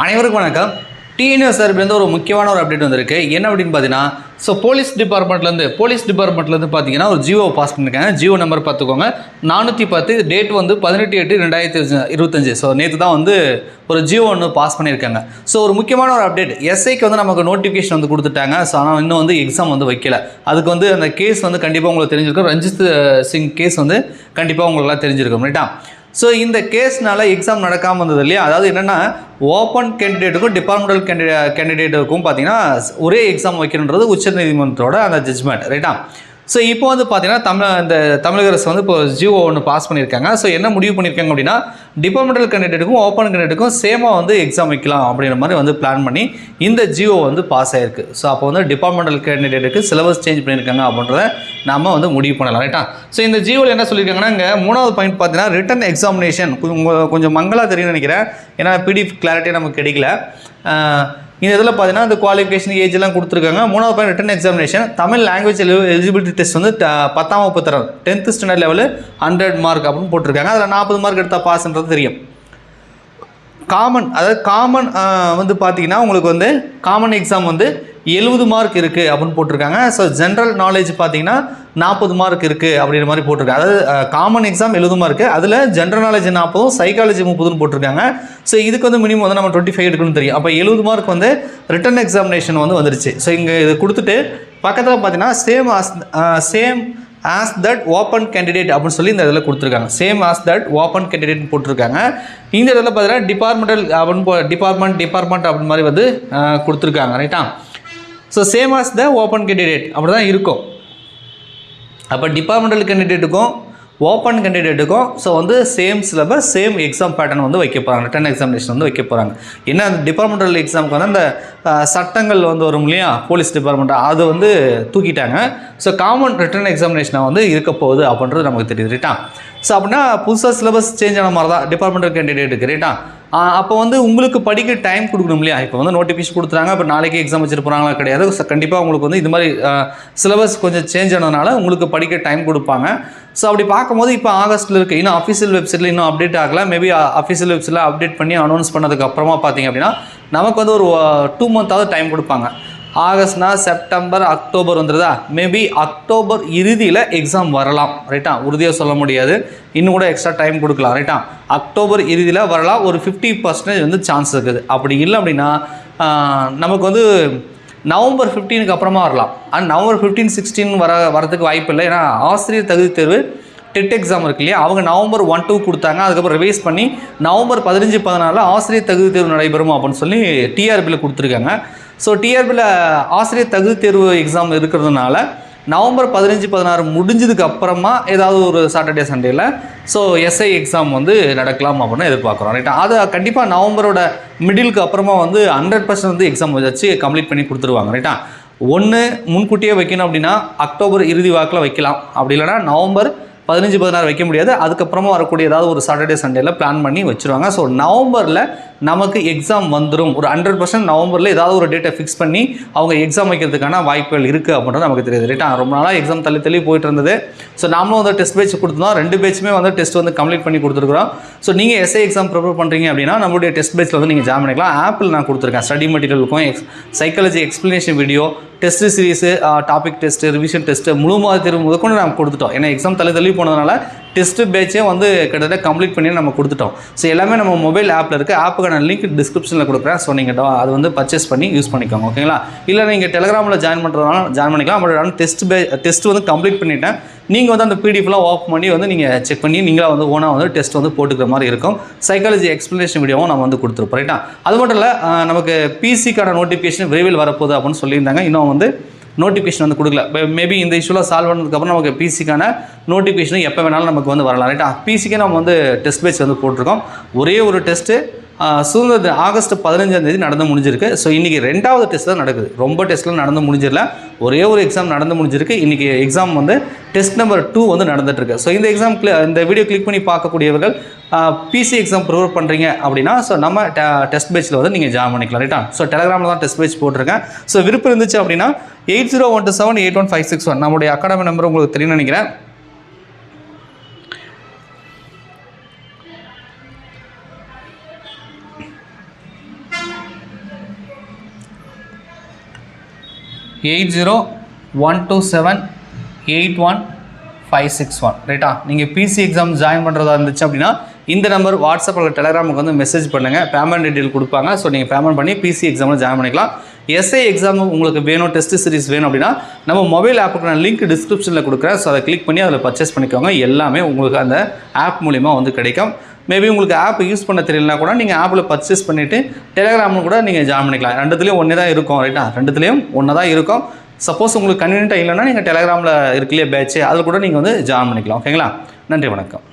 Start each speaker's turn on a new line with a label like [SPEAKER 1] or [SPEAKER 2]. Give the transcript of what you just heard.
[SPEAKER 1] அனைவருக்கும் வணக்கம். டிஎன்எஸ் சார்பிலேருந்து ஒரு முக்கியமான ஒரு அப்டேட் வந்திருக்கு. என்ன அப்படின்னு பார்த்தீங்கன்னா, போலீஸ் டிபார்ட்மெண்ட்லேருந்து பார்த்தீங்கன்னா ஒரு ஜியோ பாஸ் பண்ணியிருக்காங்க. ஜியோ நம்பர் பார்த்துக்கோங்க 410. டேட் வந்து 18/8/2025. ஸோ நேற்று தான் வந்து ஒரு ஜியோ ஒன்று பாஸ் பண்ணியிருக்காங்க. ஸோ ஒரு முக்கியமான ஒரு அப்டேட். எஸ்ஐக்கு வந்து நமக்கு நோட்டிஃபிகேஷன் வந்து கொடுத்துட்டாங்க. ஸோ ஆனால் இன்னும் வந்து எக்ஸாம் வந்து வைக்கல. அதுக்கு வந்து அந்த கேஸ் வந்து கண்டிப்பாக உங்களுக்கு தெரிஞ்சிருக்கும். ரஞ்சித் சிங் கேஸ் வந்து கண்டிப்பாக உங்களுக்குலாம் தெரிஞ்சிருக்கும், ரைட்டா? ஸோ இந்த கேஸ்னால எக்ஸாம் நடக்காமல் இருந்தது இல்லையா? அதாவது என்னென்னா, ஓப்பன் கேண்டிடேட்டுக்கும் டிபார்ட்மெண்டல் கேண்டிடேட்டுக்கும் பார்த்தீங்கன்னா ஒரே எக்ஸாம் வைக்கணுன்றது உச்சநீதிமன்றத்தோட அந்த ஜட்ஜ்மெண்ட், ரைட்டா? ஸோ இப்போ வந்து பார்த்தீங்கன்னா தமிழக அரசு வந்து இப்போ ஜியோ ஒன்று பாஸ் பண்ணியிருக்காங்க. ஸோ என்ன முடிவு பண்ணியிருக்காங்க அப்படின்னா, டிபார்ட்மெண்டல் கேண்டிடேட்டுக்கும் ஓப்பன் கேண்டிடேட்டுக்கும் சேமாக வந்து எக்ஸாம் வைக்கலாம் அப்படிங்கிற மாதிரி வந்து பிளான் பண்ணி இந்த ஜியோ வந்து பாஸ் ஆகிருக்கு. ஸோ அப்போ வந்து டிபார்ட்மெண்டல் கேண்டிடேட்டுக்கு சிலபஸ் சேஞ்ச் பண்ணியிருக்காங்க அப்படின்றத நாம் வந்து முடிவு பண்ணலாம், ரைட்டா? ஸோ இந்த ஜியோவில் என்ன சொல்லியிருக்காங்கன்னா, இங்கே 3வது பாயிண்ட் பார்த்தீங்கன்னா ரிட்டன் எக்ஸாமினேஷன் கொஞ்சம் மங்களாக தெரியும்னு நினைக்கிறேன். ஏன்னா பிடிஎஃப் கிளாரிட்டி நமக்கு கிடைக்கல. இந்த இதில் பார்த்தீங்கன்னா இந்த குவாலிஃபிகேஷன் ஏஜ்லாம் கொடுத்துருக்காங்க. 3வது point return examination Tamil language eligibility test வந்து 10ஆம் வகுப்பு தரம் 10th ஸ்டாண்டர்ட் லெவலு 100 மார்க் அப்படின்னு போட்டிருக்காங்க. அதில் 40 மார்க் எடுத்தால் பாஸ்ன்றது தெரியும். காமன் வந்து பார்த்தீங்கன்னா உங்களுக்கு வந்து காமன் எக்ஸாம் வந்து 70 மார்க் இருக்குது அப்படின்னு போட்டிருக்காங்க. ஸோ ஜென்ரல் நாலேஜ் பார்த்தீங்கன்னா 40 மார்க் இருக்குது அப்படிங்கிற மாதிரி போட்டிருக்காங்க. அதாவது காமன் எக்ஸாம் 70 மார்க்கு, அதில் ஜென்ரல் நாலேஜ் 40, சைக்காலஜி 30ன்னு போட்டிருக்காங்க. ஸோ இதுக்கு வந்து மினிமம் வந்து நம்ம 25 எடுக்கணும்னு தெரியும். அப்போ 70 மார்க் வந்து ரிட்டன் எக்ஸாமினேஷன் வந்து வந்துருச்சு. ஸோ இங்கே இது கொடுத்துட்டு பக்கத்தில் பார்த்தீங்கன்னா same as that open candidate அப்படின்னு சொல்லி இந்த இதில் கொடுத்துருக்காங்க. Same as that open candidate போட்டிருக்காங்க. இந்த இதில் பார்த்தீங்கன்னா டிபார்ட்மெண்ட் அப்படின்னு மாதிரி வந்து கொடுத்துருக்காங்க, ரைட்டா? So same as the open candidate அப்படி தான் இருக்கும். அப்போ டிபார்ட்மெண்டல் கேண்டிடேட்டுக்கும் ஓப்பன் கேண்டிடேட்டுக்கும் ஸோ வந்து same syllabus same exam pattern வந்து வைக்க போகிறாங்க. ரிட்டன் எக்ஸாமினேஷன் வந்து வைக்க போகிறாங்க. என்ன அந்த டிபார்ட்மெண்டல் எக்ஸாமுக்கு வந்து அந்த சட்டங்கள் வந்து வரும் இல்லையா, போலீஸ் டிபார்ட்மெண்ட், அது வந்து தூக்கிட்டாங்க. ஸோ காமன் ரிட்டன் எக்ஸாமினேஷனாக வந்து இருக்க போகுது அப்படின்றது நமக்கு தெரியுது, ரைட்டா? ஸோ அப்படின்னா புதுசாக சிலபஸ் சேஞ்ச் ஆன மாதிரி தான் டிபார்ட்மெண்டல் கேண்டிடேட்டுக்கு, ரைட்டா? அப்போ வந்து உங்களுக்கு படிக்க டைம் கொடுக்கணும் இல்லையா? இப்போ வந்து நோட்டிஃபிகேஷன் கொடுத்துறாங்க, இப்போ நாளைக்கு எக்ஸாம் வச்சுட்டு போகிறாங்களா? கிடையாது. கண்டிப்பாக உங்களுக்கு வந்து இது மாதிரி சிலபஸ் கொஞ்சம் சேஞ்ச் ஆனதுனால உங்களுக்கு படிக்க டைம் கொடுப்பாங்க. ஸோ அப்படி பார்க்கும்போது இப்போ ஆகஸ்ட்டில் இருக்குது. இன்னும் அஃபிஷியல் வெப்சைட்டில் இன்னும் அப்டேட் ஆகலை. மேபி அஃபிஷியல் வெப்சைட்டில் அப்டேட் பண்ணி அனௌன்ஸ் பண்ணதுக்கு அப்புறமா பார்த்தீங்க அப்படின்னா நமக்கு வந்து ஒரு 2 மந்த்தாவது டைம் கொடுப்பாங்க. ஆகஸ்ட்னா செப்டம்பர் அக்டோபர் வந்துடுதா? மேபி அக்டோபர் இறுதியில் எக்ஸாம் வரலாம், ரைட்டா? உறுதியாக சொல்ல முடியாது. இன்னும் கூட எக்ஸ்ட்ரா டைம் கொடுக்கலாம், ரைட்டா? அக்டோபர் இறுதியில் வரலாம். ஒரு 50% வந்து சான்ஸ் இருக்குது. அப்படி இல்லை அப்படின்னா நமக்கு வந்து நவம்பர் 15க்கு அப்புறமா வரலாம். நவம்பர் 15, 16 வரதுக்கு வாய்ப்பு இல்லை. ஏன்னா ஆசிரியர் தகுதி தேர்வு டெட் எக்ஸாம் இருக்கு இல்லையா, அவங்க நவம்பர் 1, 2 கொடுத்தாங்க. அதுக்கப்புறம் ரிவைஸ் பண்ணி நவம்பர் 15, 14 ஆசிரியர் தகுதி தேர்வு நடைபெறும் அப்படின்னு சொல்லி டிஆர்பியில் கொடுத்துருக்காங்க. ஸோ டிஆர்பியில் ஆசிரியர் தகுதி தேர்வு எக்ஸாம் இருக்கிறதுனால நவம்பர் 15, 16 முடிஞ்சதுக்கு அப்புறமா ஏதாவது ஒரு சாட்டர்டே சண்டேயில் ஸோ எஸ்ஐ எக்ஸாம் வந்து நடக்கலாம் அப்படின்னு எதிர்பார்க்குறோம், ரைட்டா? அது கண்டிப்பாக நவம்பரோட மிடிலுக்கு அப்புறமா வந்து 100% வந்து எக்ஸாம் வச்சு கம்ப்ளீட் பண்ணி கொடுத்துருவாங்க, ரைட்டா? ஒன்று முன்கூட்டியே வைக்கணும் அப்படின்னா அக்டோபர் இறுதி வாக்கில் வைக்கலாம். அப்படி இல்லைனா நவம்பர் 15, 16 வைக்க முடியாது. அதுக்கப்புறமா வரக்கூடிய ஏதாவது ஒரு சாட்டர்டே சண்டேயில் பிளான் பண்ணி வச்சுருவாங்க. ஸோ நவம்பரில் நமக்கு எக்ஸாம் வந்துடும். ஒரு 100% நவம்பரில் ஏதாவது ஒரு டேட்டை ஃபிக்ஸ் பண்ணி அவங்க எக்ஸாம் வைக்கிறதுக்கான வாய்ப்புகள் இருக்குது அப்படின்றது நமக்கு தெரியுது, ரைட்டா? ரொம்ப நாளாக எக்ஸாம் தள்ளி போயிட்டு இருந்தது. ஸோ நாமளும் வந்து டெஸ்ட் பேட்ச் கொடுத்துருந்தோம். 2 பேட்சுமே வந்து டெஸ்ட் வந்து கம்ப்ளீட் பண்ணி கொடுத்துருக்குறோம். ஸோ நீங்கள் எஸ்ஐ எக்ஸாம் ப்ரிப்பேர் பண்ணுறீங்க அப்படின்னா நம்மளுடைய டெஸ்ட் பேட்சில் வந்து நீங்கள் ஜாயின் பண்ணிக்கலாம். ஆப்பில் நான் கொடுத்துருக்கேன். ஸ்டடி மெட்டீரியலுக்கும் psychology explanation video, test series, topic test, revision test, முழு மாதிரி தேர்வு முதற்கொண்டு நம்ம கொடுத்துட்டோம். ஏன்னா எக்ஸாம் தள்ளி போனதுனால டெஸ்ட்டு பேட்சே வந்து கிட்டத்தட்ட கம்ப்ளீட் பண்ணி நம்ம கொடுத்துட்டோம். ஸோ எல்லாமே நம்ம மொபைல் ஆப்பில் இருக்குது. ஆப்புக்கான லிங்க் டிஸ்கிரிப்ஷனில் கொடுக்குறேன். ஸோ நீங்கள் அது வந்து பர்ச்சேஸ் பண்ணி யூஸ் பண்ணிக்கோங்க, ஓகேங்களா? இல்லை நீங்கள் டெலிகிராமில் ஜாயின் பண்ணுறதுனால ஜாயின் பண்ணிக்கலாம். பட் நான் டெஸ்ட் வந்து கம்ப்ளீட் பண்ணிட்டேன். நீங்கள் வந்து அந்த பிடிஎஃப்லாம் ஓப்பன் பண்ணி வந்து நீங்கள் செக் பண்ணி நீங்களாக வந்து ஓனாக வந்து டெஸ்ட் வந்து போட்டுக்கிற மாதிரி இருக்கும். சைக்காலஜி எக்ஸ்ப்ளனேஷன் வீடியோவும் நம்ம வந்து கொடுத்துருப்போம், ரைட்டா? அது மட்டும் இல்லை, நமக்கு பிசிக்கான நோட்டிஃபிகேஷன் விரைவில் வரப்போகுது அப்படின்னு சொல்லியிருந்தாங்க. இன்னும் வந்து நோட்டிஃபிகேஷன் வந்து கொடுக்கல. மேபி இந்த இஷ்யூலாம் சால்வ் பண்ணதுக்கப்புறம் நமக்கு பிசிக்கான நோட்டிஃபிகேஷன் எப்போ வேணாலும் நமக்கு வந்து வரலாம், ரைட்டா? பிசிக்கே நம்ம வந்து டெஸ்ட் பேட்ச் வந்து போட்டிருக்கோம். ஒரே ஒரு டெஸ்ட்டு சுதந்திர ஆகஸ்ட் 15 நடந்து முடிஞ்சிருக்கு. ஸோ இன்றைக்கி 2வது டெஸ்ட் தான் நடக்குது. ரொம்ப டெஸ்ட்லாம் நடந்து முடிஞ்சிடல. ஒரே ஒரு எக்ஸாம் நடந்து முடிஞ்சிருக்கு. இன்றைக்கி எக்ஸாம் வந்து டெஸ்ட் நம்பர் 2 வந்து நடந்துகிட்ருக்கு. ஸோ இந்த வீடியோ கிளிக் பண்ணி பார்க்கக்கூடியவர்கள் பிசி எக்ஸாம் ப்ரிப்பேர் பண்ணுறீங்க அப்படின்னா ஸோ நம்ம டெஸ்ட் பேட்சில் வந்து நீங்கள் ஜாயின் பண்ணிக்கலாம், ரைட்டா? ஸோ டெலிகிராமில் தான் டெஸ்ட் பேட்ச் போட்டிருக்கேன். ஸோ விருப்பம் இருந்துச்சு அப்படின்னா 8012781561 நம்முடைய அகாடமி நம்பர் உங்களுக்கு தெரியும்னு நினைக்கிறேன். 8012781561 ரைட்டா. நீங்கள் பிசி எக்ஸாம் ஜாயின் பண்ணுறதா இருந்துச்சு அப்படின்னா இந்த நம்பர் வாட்ஸ்அப்பில் டெலகிராமுக்கு வந்து மெசேஜ் பண்ணுங்கள். பேமெண்ட் டீட்டெயில் கொடுப்பாங்க. ஸோ நீங்கள் பேமெண்ட் பண்ணி பிசி எக்ஸாமில் ஜாயின் பண்ணிக்கலாம். எஸ்ஐ எக்ஸாம் உங்களுக்கு வேணும், டெஸ்ட் சீரிஸ் வேணும் அப்படின்னா நம்ம மொபைல் ஆப்புக்கு நான் லிங்க் டிஸ்கிரிப்ஷனில் கொடுக்குறேன். ஸோ அதை கிளிக் பண்ணி அதில் பர்ச்சேஸ் பண்ணிக்கோங்க. எல்லாமே உங்களுக்கு அந்த ஆப் மூலிமா வந்து கிடைக்கும். மேபி உங்களுக்கு ஆப் யூஸ் பண்ண தெரியலனா கூட நீங்கள் ஆப்பில் பர்ச்சேஸ் பண்ணிவிட்டு டெலகிராமில் கூட நீங்கள் ஜாயின் பண்ணிக்கலாம். ரெண்டுத்துலேயும் ஒன்றே தான் இருக்கும் ரைட்டா. ரெண்டுத்துலேயும் ஒன்று தான் இருக்கும். சப்போஸ் உங்களுக்கு கன்வீனியன்ட்டாக இல்லைன்னா நீங்கள் டெலகிராமில் இருக்குல்லையே பேட்ச் அதில் கூட நீங்கள் வந்து ஜாயின் பண்ணிக்கலாம். ஓகேங்களா. நன்றி, வணக்கம்.